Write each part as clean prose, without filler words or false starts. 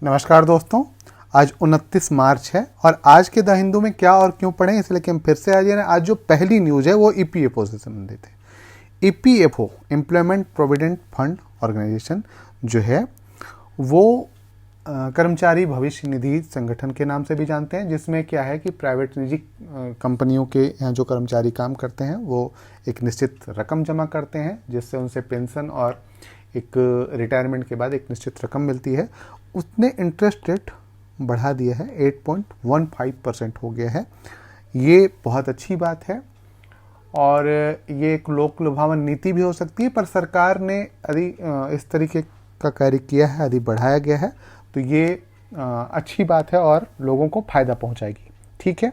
नमस्कार दोस्तों, आज 29 मार्च है और आज के द हिंदू में क्या और क्यों पढ़ें इसलिए कि हम फिर से आज जो पहली न्यूज़ है वो ईपीएफओ से संबंधित है। EPFO employment provident fund organisation जो है वो कर्मचारी भविष्य निधि संगठन के नाम से भी जानते हैं, जिसमें क्या है कि प्राइवेट निजी कंपनियों के यहाँ जो कर्मचारी काम करते हैं वो एक निश्चित रकम जमा करते हैं, जिससे उनसे पेंशन और एक रिटायरमेंट के बाद एक निश्चित रकम मिलती है। उसने इंटरेस्ट रेट बढ़ा दिया है, 8.15% हो गया है। ये बहुत अच्छी बात है और ये एक लोक लुभावन नीति भी हो सकती है, पर सरकार ने यदि इस तरीके का कार्य किया है, यदि बढ़ाया गया है तो ये अच्छी बात है और लोगों को फ़ायदा पहुंचाएगी। ठीक है,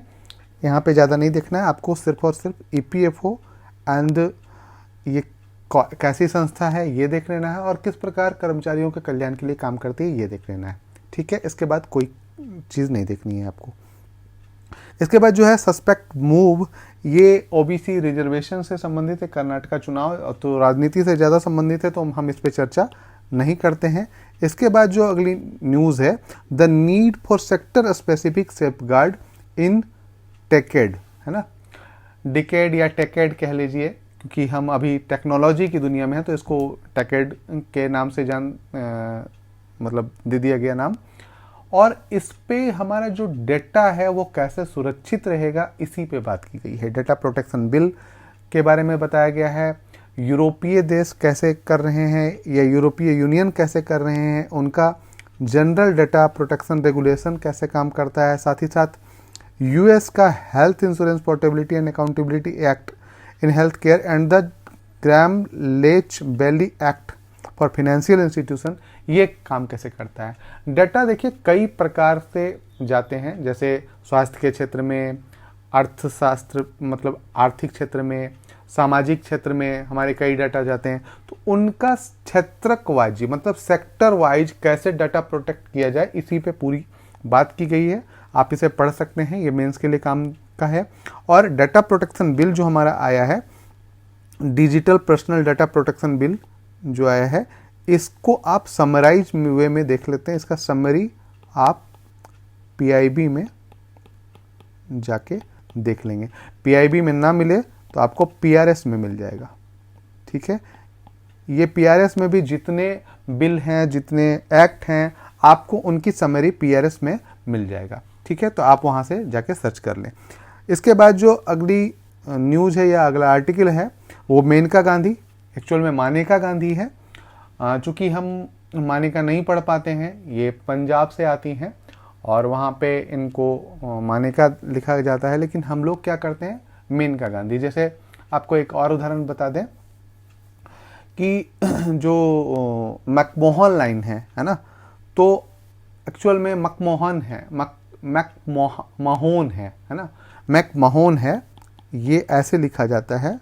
यहाँ पे ज़्यादा नहीं देखना है आपको, सिर्फ और सिर्फ ईपीएफओ एंड ये कैसी संस्था है ये देख लेना है और किस प्रकार कर्मचारियों के कल्याण के लिए काम करती है ये देख लेना है। ठीक है, इसके बाद कोई चीज़ नहीं देखनी है आपको। इसके बाद जो है सस्पेक्ट मूव, ये ओबीसी रिजर्वेशन से संबंधित है। कर्नाटक का चुनाव तो राजनीति से ज़्यादा संबंधित है, तो हम इस पर चर्चा नहीं करते हैं। इसके बाद जो अगली न्यूज़ है, the need for sector specific safeguard in techade, है ना, डिकेड या टेकेड कह लीजिए, क्योंकि हम अभी टेक्नोलॉजी की दुनिया में हैं तो इसको टेकेड के नाम से मतलब दे दिया गया नाम। और इस पे हमारा जो डेटा है वो कैसे सुरक्षित रहेगा इसी पे बात की गई है। डेटा प्रोटेक्शन बिल के बारे में बताया गया है, यूरोपीय देश कैसे कर रहे हैं या यूरोपीय यूनियन कैसे कर रहे हैं, उनका जनरल डेटा प्रोटेक्शन रेगुलेशन कैसे काम करता है, साथ ही साथ यूएस का health insurance portability and accountability act in health care and the Gramm Leach Bliley act for financial institution, ये काम कैसे करता है। डाटा देखिए कई प्रकार से जाते हैं, जैसे स्वास्थ्य के क्षेत्र में, अर्थशास्त्र मतलब आर्थिक क्षेत्र में, सामाजिक क्षेत्र में हमारे कई डाटा जाते हैं। तो उनका क्षेत्रक वाइज मतलब सेक्टर वाइज कैसे डाटा प्रोटेक्ट किया जाए इसी पे पूरी बात की गई है। आप इसे पढ़ सकते हैं, ये मेंस के लिए काम का है। और डाटा प्रोटेक्शन बिल जो हमारा आया है, digital personal data protection bill जो आया है, इसको आप समराइज वे में देख लेते हैं। इसका समरी आप पीआईबी में जाके देख लेंगे। पीआईबी में ना मिले तो आपको पीआरएस में मिल जाएगा। ठीक है, ये पीआरएस में भी जितने बिल हैं, जितने एक्ट हैं, आपको उनकी समरी पीआरएस में मिल जाएगा। ठीक है, तो आप वहाँ से जाके सर्च कर लें। इसके बाद जो अगली न्यूज़ है या अगला आर्टिकल है वो मेनका गांधी, एक्चुअल में मानेका गांधी है। चूँकि हम मानेका नहीं पढ़ पाते हैं, ये पंजाब से आती हैं और वहाँ पे इनको मानेका लिखा जाता है, लेकिन हम लोग क्या करते हैं मेनका गांधी। जैसे आपको एक और उदाहरण बता दें कि जो मैकमोहन लाइन है ना, तो एक्चुअल में मकमोहन है, मैकमोहन है ना, मैकमोहन है, ये ऐसे लिखा जाता है,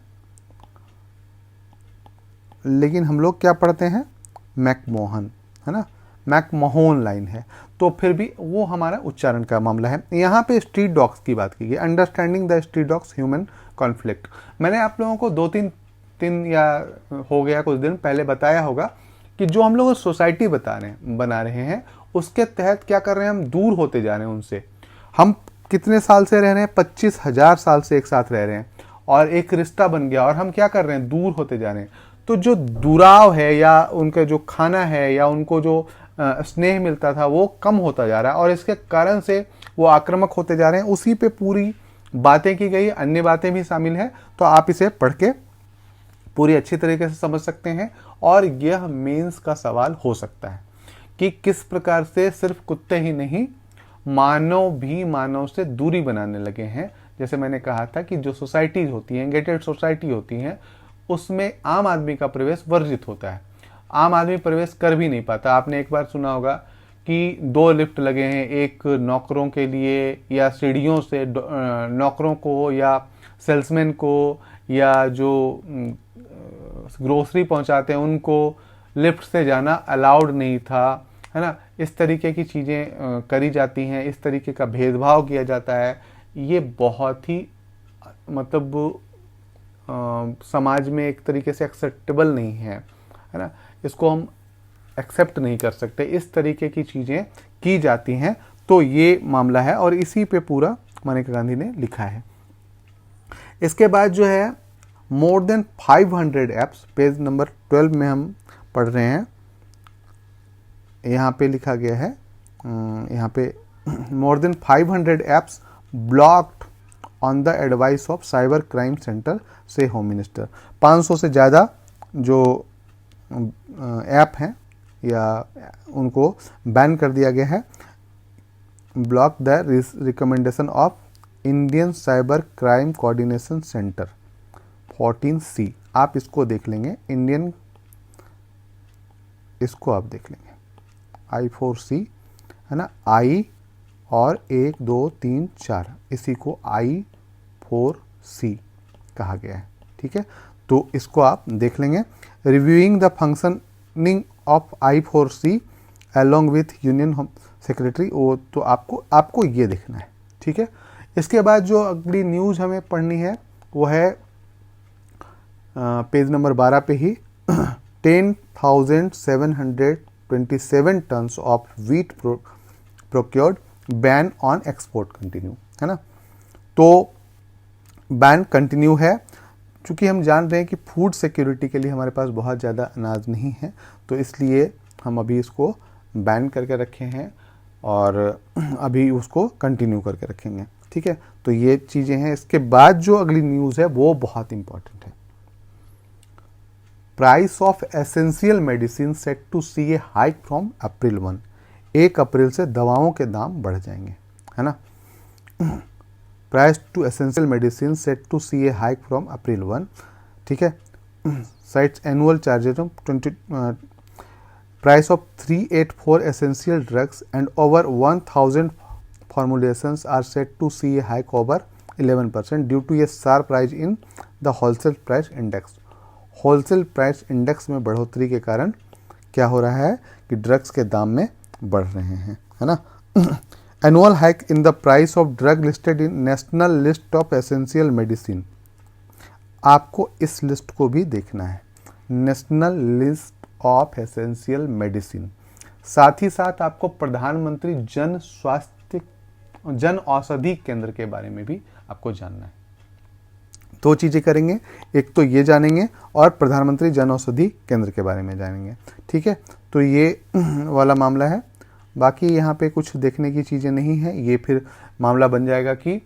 लेकिन हम लोग क्या पढ़ते हैं मैकमोहन, है ना, मैकमोहन लाइन है। तो फिर भी वो हमारा उच्चारण का मामला है। यहाँ पे स्ट्रीट डॉग्स की बात की गई, understanding the street dogs human conflict. मैंने आप लोगों को दो तीन या हो गया कुछ दिन पहले बताया होगा कि जो हम लोग सोसाइटी बना रहे हैं उसके तहत क्या कर रहे हैं, हम दूर होते जा रहे हैं उनसे। हम कितने साल से रह रहे हैं, 25,000 साल से एक साथ रह रहे हैं और एक रिश्ता बन गया और हम क्या कर रहे हैं, दूर होते जा रहे हैं। तो जो दुराव है या उनका जो खाना है या उनको जो स्नेह मिलता था वो कम होता जा रहा है और इसके कारण से वो आक्रामक होते जा रहे हैं। उसी पे पूरी बातें की गई, अन्य बातें भी शामिल हैं, तो आप इसे पढ़ के पूरी अच्छी तरीके से समझ सकते हैं। और यह मेंस का सवाल हो सकता है कि किस प्रकार से सिर्फ कुत्ते ही नहीं, मानव भी मानव से दूरी बनाने लगे हैं। जैसे मैंने कहा था कि जो सोसाइटीज होती हैं, गेटेड सोसाइटी होती हैं, उसमें आम आदमी का प्रवेश वर्जित होता है। आम आदमी प्रवेश कर भी नहीं पाता। आपने एक बार सुना होगा कि 2 लिफ्ट लगे हैं, एक नौकरों के लिए या सीढ़ियों से नौकरों को या सेल्समैन को या जो ग्रोसरी पहुंचाते हैं उनको लिफ्ट से जाना अलाउड नहीं था, है ना। इस तरीके की चीज़ें करी जाती हैं, इस तरीके का भेदभाव किया जाता है। ये बहुत ही मतलब समाज में एक तरीके से एक्सेप्टेबल नहीं है ना। इसको हम एक्सेप्ट नहीं कर सकते। इस तरीके की चीज़ें की जाती हैं। तो ये मामला है और इसी पे पूरा मेनका गांधी ने लिखा है। इसके बाद जो है more than 500 apps, page number 12 में हम पढ़ रहे हैं। यहाँ पे लिखा गया है, यहाँ पे more than 500 apps blocked on the advice of cyber crime centre से होम मिनिस्टर। 500 से ज़्यादा जो ऐप हैं या उनको बैन कर दिया गया है। Block the recommendation of Indian cyber crime coordination centre 14C। आप इसको देख लेंगे, इंडियन, इसको आप देख लेंगे I4C है ना, I और 1 2 3 4, इसी को I4C कहा गया है। ठीक है, तो इसको आप देख लेंगे। Reviewing the functioning of I4C along with union home secretary, वो तो आपको ये देखना है। ठीक है, इसके बाद जो अगली न्यूज़ हमें पढ़नी है वो है पेज नंबर 12 पे ही 10,727 tons of wheat procured, ban on export continue, है ना। तो बैन कंटिन्यू है, क्योंकि हम जान रहे हैं कि फूड सिक्योरिटी के लिए हमारे पास बहुत ज़्यादा अनाज नहीं है, तो इसलिए हम अभी इसको बैन करके रखे हैं और अभी उसको कंटिन्यू करके रखेंगे। ठीक है, तो ये चीज़ें हैं। इसके बाद जो अगली न्यूज़ है वो बहुत इंपॉर्टेंट है। Price of essential medicine set to see a hike from April 1। 1 April से दवाओं के दाम बढ़ जाएंगे, है ना। Price to essential medicine set to see a hike from April 1। ठीक है, cites annual charges of 20 price of 384 essential drugs and over 1000 formulations are set to see a hike over 11% due to a sharp rise in the wholesale price index। Wholesale price index में बढ़ोतरी के कारण क्या हो रहा है कि drugs के दाम में बढ़ रहे हैं, है ना। Annual hike in the price of drug listed in national list of essential medicine. आपको इस लिस्ट को भी देखना है, national list of essential medicine. साथ ही साथ आपको प्रधानमंत्री जन औषधि केंद्र के बारे में भी आपको जानना है। 2 चीज़ें करेंगे, एक तो ये जानेंगे और प्रधानमंत्री जन औषधि केंद्र के बारे में जानेंगे। ठीक है, तो ये वाला मामला है। बाकी यहाँ पे कुछ देखने की चीज़ें नहीं है। ये फिर मामला बन जाएगा कि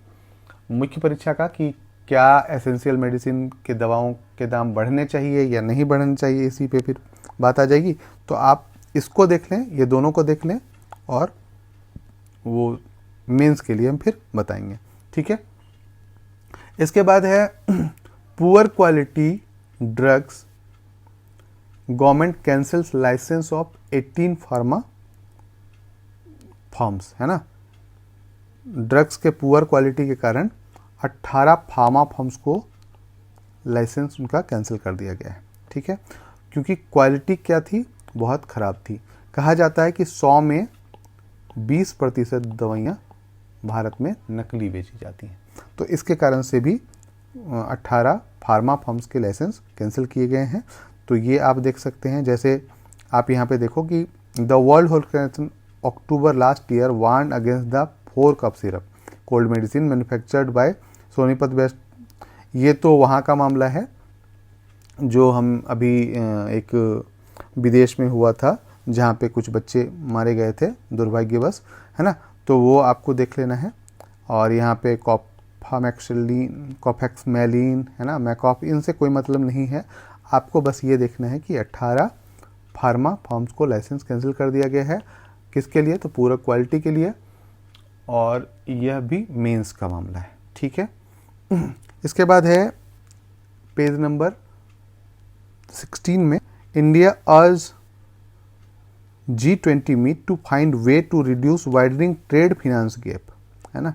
मुख्य परीक्षा का, कि क्या एसेंशियल मेडिसिन के दवाओं के दाम बढ़ने चाहिए या नहीं बढ़ने चाहिए, इसी पे फिर बात आ जाएगी। तो आप इसको देख लें, ये दोनों को देख लें और वो मेंस के लिए हम फिर बताएंगे। ठीक है, इसके बाद है poor quality drugs, government cancels licence of 18 pharma firms, है ना। ड्रग्स के पुअर क्वालिटी के कारण 18 फार्मा फर्म्स को लाइसेंस उनका कैंसिल कर दिया गया है। ठीक है, क्योंकि क्वालिटी क्या थी, बहुत ख़राब थी। कहा जाता है कि 100 में 20% दवाइयाँ भारत में नकली बेची जाती हैं। तो इसके कारण से भी 18 फार्मा फर्म्स के लाइसेंस कैंसिल किए गए हैं। तो ये आप देख सकते हैं, जैसे आप यहाँ पे देखो कि the World Health Organisation October last year warn against the 4 cup syrup cold medicine manufactured by Sonipat west. ये तो वहाँ का मामला है जो हम अभी एक विदेश में हुआ था, जहाँ पे कुछ बच्चे मारे गए थे दुर्भाग्यवश, है ना। तो वो आपको देख लेना है। और यहाँ पे कॉफैक्समैलिन, है ना, मैकॉफ, इनसे कोई मतलब नहीं है। आपको बस ये देखना है कि 18 फार्मा फर्म्स को लाइसेंस कैंसिल कर दिया गया है। किसके लिए? तो पूरा क्वालिटी के लिए, और यह भी मेंस का मामला है। ठीक है, इसके बाद है पेज नंबर 16 में, India urge G20 meet to find way to reduce widening trade finance gap, है ना।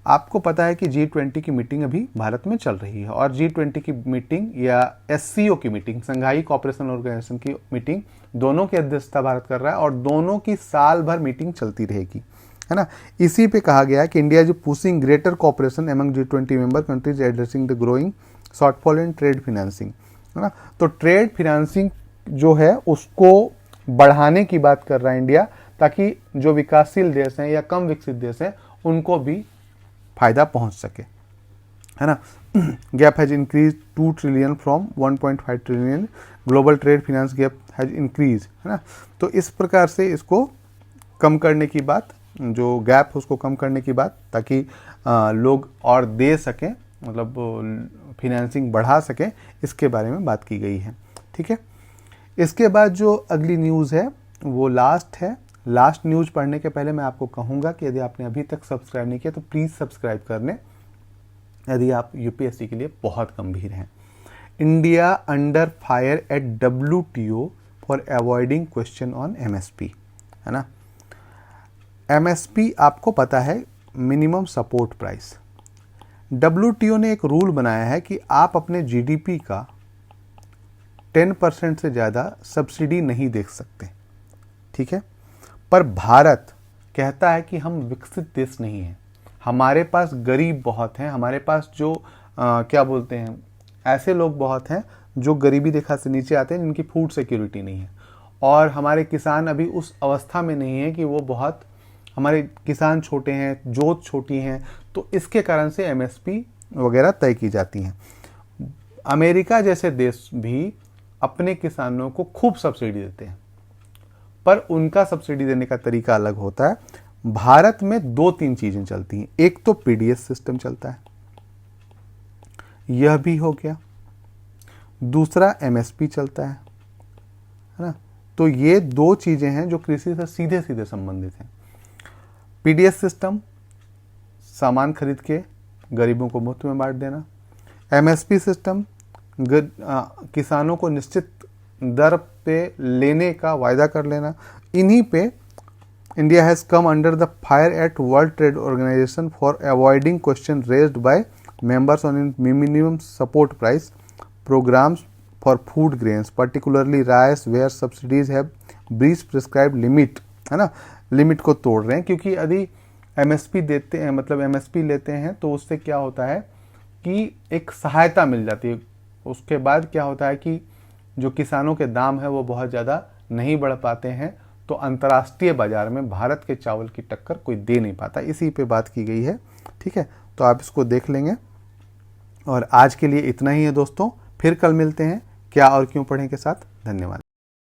आपको पता है कि G20 की मीटिंग अभी भारत में चल रही है, और G20 की मीटिंग या SCO की मीटिंग, संघाई कोऑपरेशन ऑर्गेनाइजेशन की मीटिंग, दोनों की अध्यक्षता भारत कर रहा है और दोनों की साल भर मीटिंग चलती रहेगी, है ना। इसी पे कहा गया है कि India is pushing greater cooperation among G20 member countries addressing the growing shortfall in trade financing, है ना। तो ट्रेड फिनेंसिंग जो है उसको बढ़ाने की बात कर रहा है इंडिया, ताकि जो विकासशील देश हैं या कम विकसित देश हैं उनको भी फायदा पहुंच सके, है ना। Gap has increase 2 trillion from 1.5 trillion, global trade finance gap has increase, है ना। तो इस प्रकार से इसको कम करने की बात, जो गैप है उसको कम करने की बात, ताकि लोग और दे सकें, मतलब फिनेंसिंग बढ़ा सकें, इसके बारे में बात की गई है, ठीक है। इसके बाद जो अगली न्यूज़ है वो लास्ट है। लास्ट न्यूज़ पढ़ने के पहले मैं आपको कहूँगा कि यदि आपने अभी तक सब्सक्राइब नहीं किया तो प्लीज़ सब्सक्राइब कर लें, यदि आप यूपीएससी के लिए बहुत गंभीर हैं। India under fire eight WTO for avoiding question on MSP, है ना। MSP आपको पता है, मिनिमम सपोर्ट प्राइस। WTO ने एक रूल बनाया है कि आप अपने GDP का 10% से ज़्यादा सब्सिडी नहीं दे सकते, ठीक है। पर भारत कहता है कि हम विकसित देश नहीं हैं, हमारे पास गरीब बहुत हैं, हमारे पास जो क्या बोलते हैं, ऐसे लोग बहुत हैं जो गरीबी रेखा से नीचे आते हैं, जिनकी फूड सिक्योरिटी नहीं है, और हमारे किसान अभी उस अवस्था में नहीं है कि वो बहुत, हमारे किसान छोटे हैं, जोत छोटी हैं, तो इसके कारण से MSP वगैरह तय की जाती हैं। अमेरिका जैसे देश भी अपने किसानों को खूब सब्सिडी देते हैं, पर उनका सब्सिडी देने का तरीका अलग होता है। भारत में 2-3 चीजें चलती हैं। एक तो PDS सिस्टम चलता है, यह भी हो गया। दूसरा MSP चलता है ना। तो ये 2 चीजें हैं जो कृषि से सीधे सीधे संबंधित हैं। PDS सिस्टम, सामान खरीद के गरीबों को मुफ्त में बांट देना। MSP सिस्टम, किसानों को निश्चित दर पे लेने का वायदा कर लेना। इन्हीं पे India has come under the fire at World Trade Organisation for avoiding question raised by members on minimum support price programmes for food grains particularly rice where subsidies have breached prescribed limit, है ना। Limit को तोड़ रहे हैं, क्योंकि यदि MSP देते हैं, मतलब MSP लेते हैं, तो उससे क्या होता है कि एक सहायता मिल जाती है। उसके बाद क्या होता है कि जो किसानों के दाम है वो बहुत ज़्यादा नहीं बढ़ पाते हैं, तो अंतर्राष्ट्रीय बाजार में भारत के चावल की टक्कर कोई दे नहीं पाता। इसी पे बात की गई है, ठीक है। तो आप इसको देख लेंगे। और आज के लिए इतना ही है दोस्तों, फिर कल मिलते हैं क्या और क्यों पढ़ें के साथ। धन्यवाद।